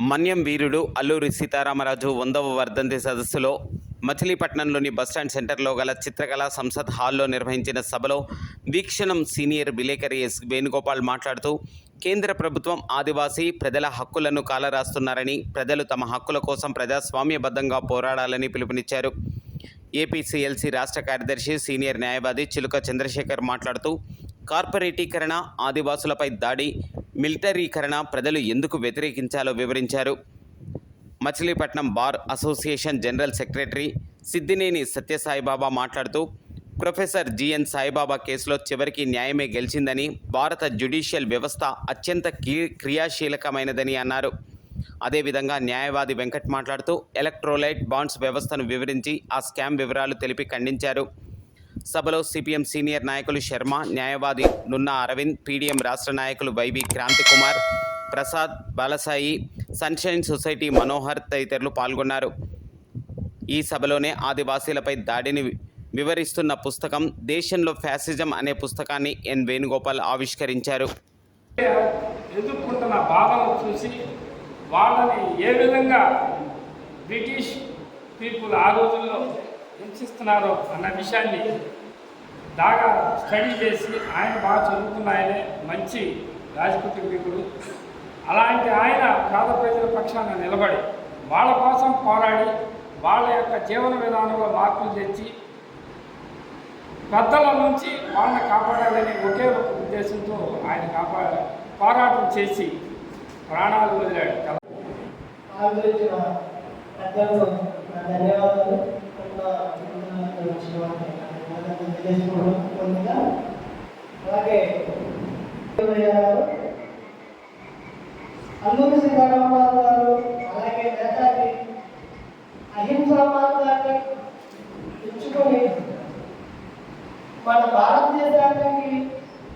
మన్యం వీరుడు అల్లూరి సీతారామరాజు 100వ వర్ధంతి సదస్సులో మచిలీపట్నంలోని బస్టాండ్ సెంటర్లో గల చిత్రకళా సంసద్ హాల్లో నిర్వహించిన సభలో వీక్షణం సీనియర్ విలేకరి ఎస్ వేణుగోపాల్ మాట్లాడుతూ కేంద్ర ప్రభుత్వం ఆదివాసీ ప్రజల హక్కులను కాలరాస్తున్నారని, ప్రజలు తమ హక్కుల కోసం ప్రజాస్వామ్యబద్ధంగా పోరాడాలని పిలుపునిచ్చారు. ఏపీసీఎల్సీ రాష్ట్ర కార్యదర్శి సీనియర్ న్యాయవాది చిలుక చంద్రశేఖర్ మాట్లాడుతూ కార్పొరేటీకరణ, ఆదివాసులపై దాడి, మిలిటరీకరణ ప్రజలు ఎందుకు వ్యతిరేకించాలో వివరించారు. Machilipatnam bar association general secretary Siddineni Sathya Sai Baba మాట్లాడుతూ ప్రొఫెసర్ జిఎన్ సాయిబాబా కేసులో చివరికి న్యాయమే గెలిచిందని, భారత జ్యుడిషియల్ వ్యవస్థ అత్యంత క్రియాశీలకమైనదని అన్నారు. అదేవిధంగా న్యాయవాది వెంకట్ మాట్లాడుతూ ఎలక్ట్రోలైట్ బాండ్స్ వ్యవస్థను వివరించి ఆ స్కామ్ వివరాలు తెలిపి ఖండించారు. సభలో సిపిఎం సీనియర్ నాయకులు శర్మ, న్యాయవాది నున్నా అరవింద్, పీడీఎం రాష్ట్ర నాయకులు YV Kranthi Kumar, Prasad, Balasai, Sunshine Society Manohar తదితరులు పాల్గొన్నారు. ఈ సభలోనే ఆదివాసీలపై దాడిని వివరిస్తున్న పుస్తకం దేశంలో ఫ్యాసిజం అనే పుస్తకాన్ని ఎన్ వేణుగోపాల్ ఆవిష్కరించారు. ఎదుర్కొంటున్న బాధను చూసి వాళ్ళని ఏ విధంగా బ్రిటిష్ పీపుల్ ఆ రోజుల్లో హింసిస్తున్నారో అన్న విషయాన్ని బాగా స్టడీ చేసి, ఆయన బాగా చదువుకున్న ఆయనే, మంచి రాజకుటుంబీకుడు. అలాంటి ఆయన పేద ప్రజల పక్షాన నిలబడి వాళ్ళ కోసం పోరాడి వాళ్ళ యొక్క జీవన విధానంలో మార్పులు తెచ్చి పెద్దల నుంచి వాళ్ళని కాపాడాలని ఒకే ఒక ఉద్దేశంతో ఆయన పోరాటం చేసి ప్రాణాలు వదిలాడు. అలాగే అల్లూరి సీతారామరాజు గారు, అలాగే నేతాజీ అహింసా మార్గాన్ని ఎంచుకొని మన భారతదేశానికి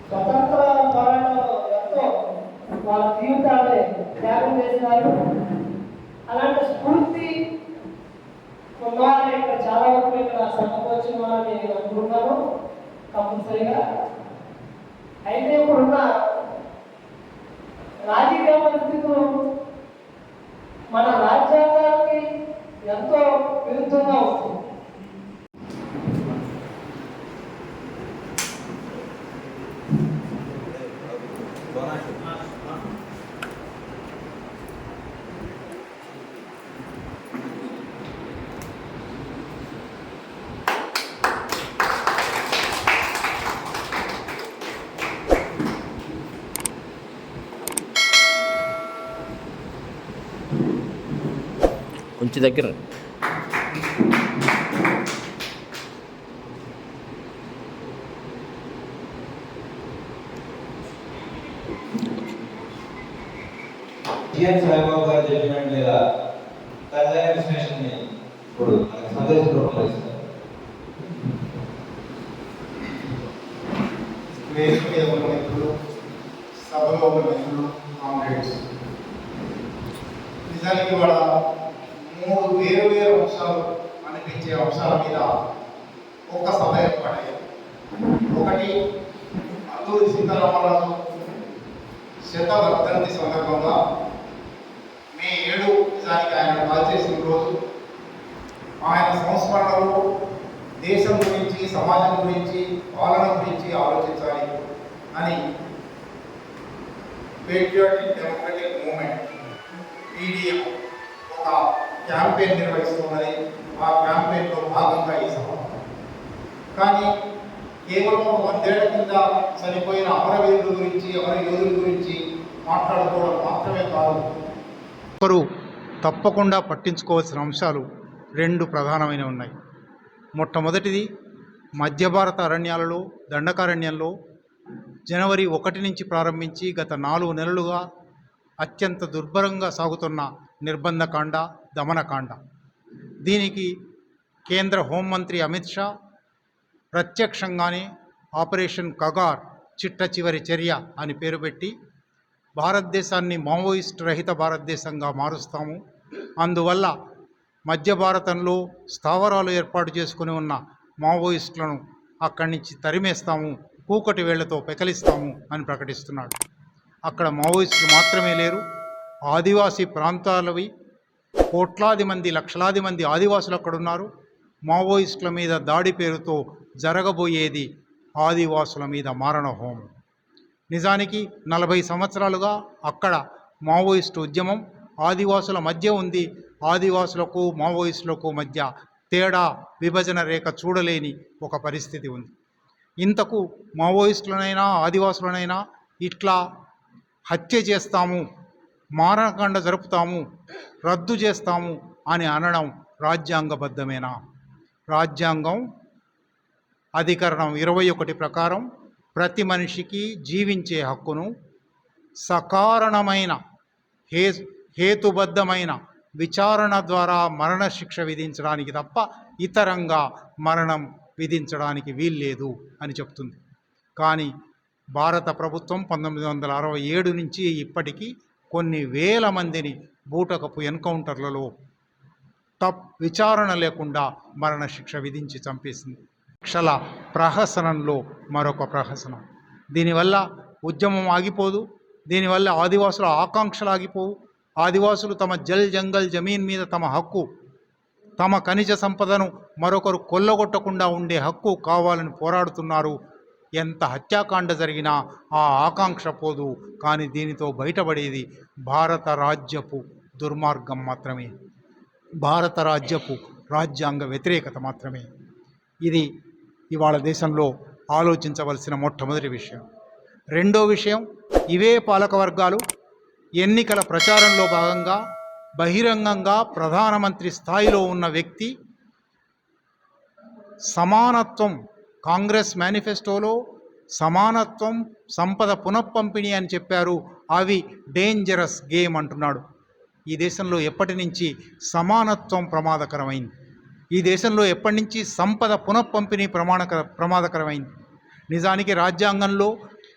స్వతంత్ర పోరాటంలో ఎంతో వాళ్ళ జీవితాన్ని త్యాగం చేసినారు. అలాంటి స్ఫూర్తి ఉన్నవారు ఇక్కడ చాలా వరకు ఇక్కడ సంబంధించిన వారిని నేను అనుకుంటున్నాను కంపల్సరీగా. అయితే ఇప్పుడున్న రాజకీయ పరిస్థితులు మన రాజ్యాంగానికి ఎంతో విరుద్ధంగా ఉంటుంది. కొంచెం దగ్గర జిఎన్ సాయిబాబా గారు చెప్పినట్టు లేదా తనదైన విశ్లేషణని ఇప్పుడు సందేశం రూపంలో ఇస్తారు. వేదిక మీద ఉన్న వ్యక్తులు, సభలో ఉన్న వ్యక్తులు, కామ్రేడ్స్, నిజానికి వాళ్ళ 3 వేరు అంశాలు అనిపించే అంశాల మీద ఒక సభ ఏర్పడాయి. ఒకటి, అల్లూరి సీతారామరాజు శతవర్ధంతి సందర్భంగా మే 7 నిజానికి ఆయన కాల్ చేసిన రోజు. ఆయన సంస్మరణలో దేశం గురించి, సమాజం గురించి, పాలన గురించి ఆలోచించాలి అని పేట్రియాటిక్ డెమోక్రటిక్ మూవ్మెంట్ పీడీఎం ఒక క్యాంపెయిన్ నిర్వహిస్తున్నది. ఆ క్యాంపెయిన్లో భాగంగా ఈ సభ. కానీ కేవలం 100 ఏళ్ల కింద చనిపోయిన అమరవీరుల గురించి, అమర యోధుల గురించి మాట్లాడుకోవడం మాత్రమే కాదు, ఒకరు తప్పకుండా పట్టించుకోవాల్సిన అంశాలు 2 ప్రధానమైనవి ఉన్నాయి. మొట్టమొదటిది, మధ్య భారత అరణ్యాలలో, దండకారణ్యంలో జనవరి 1 నుంచి ప్రారంభించి గత 4 నెలలుగా అత్యంత దుర్భరంగా సాగుతున్న నిర్బంధకాండ, దమనకాండ. దీనికి కేంద్ర హోంమంత్రి అమిత్ షా ప్రత్యక్షంగానే ఆపరేషన్ కగార్, చిట్ట చివరి చర్య అని పేరు పెట్టి భారతదేశాన్ని మావోయిస్ట్ రహిత భారతదేశంగా మారుస్తాము, అందువల్ల మధ్య భారతంలో స్థావరాలు ఏర్పాటు చేసుకుని ఉన్న మావోయిస్టులను అక్కడి నుంచి తరిమేస్తాము, కూకటి వేళ్లతో పెకలిస్తాము అని ప్రకటిస్తున్నాడు. అక్కడ మావోయిస్టులు మాత్రమే లేరు, ఆదివాసీ ప్రాంతాలవి, కోట్లాది మంది లక్షలాది మంది ఆదివాసులు అక్కడున్నారు. మావోయిస్టుల మీద దాడి పేరుతో జరగబోయేది ఆదివాసుల మీద మారణహోమం. నిజానికి 40 సంవత్సరాలుగా అక్కడ మావోయిస్టు ఉద్యమం ఆదివాసుల మధ్య ఉంది. ఆదివాసులకు మావోయిస్టులకు మధ్య తేడా, విభజన రేఖ చూడలేని ఒక పరిస్థితి ఉంది. ఇంతకు మావోయిస్టులనైనా ఆదివాసులనైనా ఇట్లా హత్య చేస్తాము, మారణకాండ జరుపుతాము, రద్దు చేస్తాము అని అనడం రాజ్యాంగబద్ధమేనా? రాజ్యాంగం అధికరణం 21 ప్రకారం ప్రతి మనిషికి జీవించే హక్కును సకారణమైన హేతుబద్ధమైన విచారణ ద్వారా మరణశిక్ష విధించడానికి తప్ప ఇతరంగా మరణం విధించడానికి వీల్లేదు అని చెప్తుంది. కానీ భారత ప్రభుత్వం 1967 నుంచి ఇప్పటికీ కొన్ని వేల మందిని బూటకపు ఎన్కౌంటర్లలో విచారణ లేకుండా మరణశిక్ష విధించి చంపేసింది. శిక్షల ప్రహసనంలో మరొక ప్రహసనం. దీనివల్ల ఉద్యమం ఆగిపోదు, దీనివల్ల ఆదివాసుల ఆకాంక్షలు ఆగిపోవు. ఆదివాసులు తమ జంగల్ జమీన్ మీద తమ హక్కు, తమ ఖనిజ సంపదను మరొకరు కొల్లగొట్టకుండా ఉండే హక్కు కావాలని పోరాడుతున్నారు. ఎంత హత్యాకాండ జరిగినా ఆ ఆకాంక్ష పోదు. కానీ దీనితో బయటపడేది భారత రాజ్యపు దుర్మార్గం మాత్రమే, భారత రాజ్యపు రాజ్యాంగ వ్యతిరేకత మాత్రమే. ఇది ఇవాళ దేశంలో ఆలోచించవలసిన మొట్టమొదటి విషయం. రెండో విషయం, ఇవే పాలకవర్గాలు ఎన్నికల ప్రచారంలో భాగంగా బహిరంగంగా ప్రధానమంత్రి స్థాయిలో ఉన్న వ్యక్తి సమానత్వం, కాంగ్రెస్ మేనిఫెస్టోలో సమానత్వం, సంపద పునఃపంపిణీ అని చెప్పారు. అవి డేంజరస్ గేమ్ అంటున్నాడు. ఈ దేశంలో ఎప్పటి నుంచి సమానత్వం ప్రమాదకరమైంది? ఈ దేశంలో ఎప్పటి నుంచి సంపద పునఃపంపిణీ ప్రమాదకరమైంది? నిజానికి రాజ్యాంగంలో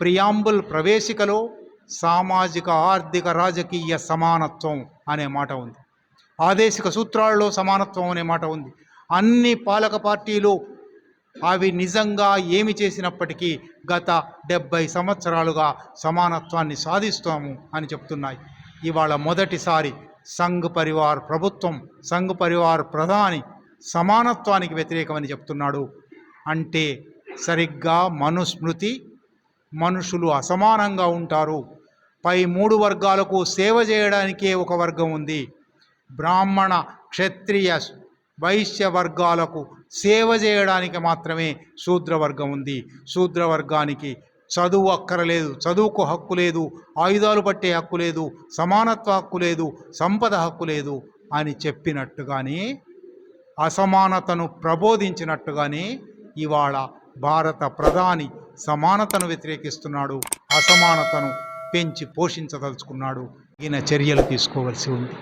ప్రియాంబుల్ ప్రవేశికలో సామాజిక, ఆర్థిక, రాజకీయ సమానత్వం అనే మాట ఉంది. ఆదేశిక సూత్రాలలో సమానత్వం అనే మాట ఉంది. అన్ని పాలక పార్టీలు అవి నిజంగా ఏమి చేసినప్పటికీ గత 70 సంవత్సరాలుగా సమానత్వాన్ని సాధిస్తాము అని చెప్తున్నాయి. ఇవాళ మొదటిసారి సంఘ్ పరివార్ ప్రభుత్వం, సంఘ్ పరివార్ ప్రధాని సమానత్వానికి వ్యతిరేకమని చెప్తున్నాడు. అంటే సరిగ్గా మనుస్మృతి, మనుషులు అసమానంగా ఉంటారు, పై 3 వర్గాలకు సేవ చేయడానికే ఒక వర్గం ఉంది, బ్రాహ్మణ, క్షత్రియ, వైశ్య వర్గాలకు సేవ చేయడానికి మాత్రమే శూద్రవర్గం ఉంది. శూద్రవర్గానికి చదువు అక్కరలేదు, చదువుకు హక్కు లేదు, ఆయుధాలు పట్టే హక్కు లేదు, సమానత్వ హక్కు లేదు, సంపద హక్కు లేదు అని చెప్పినట్టుగానే, అసమానతను ప్రబోధించినట్టుగానే ఇవాళ భారత ప్రధాని సమానతను వ్యతిరేకిస్తున్నాడు, అసమానతను పెంచి పోషించదలుచుకున్నాడు. ఈయన చర్యలు తీసుకోవలసి ఉంది.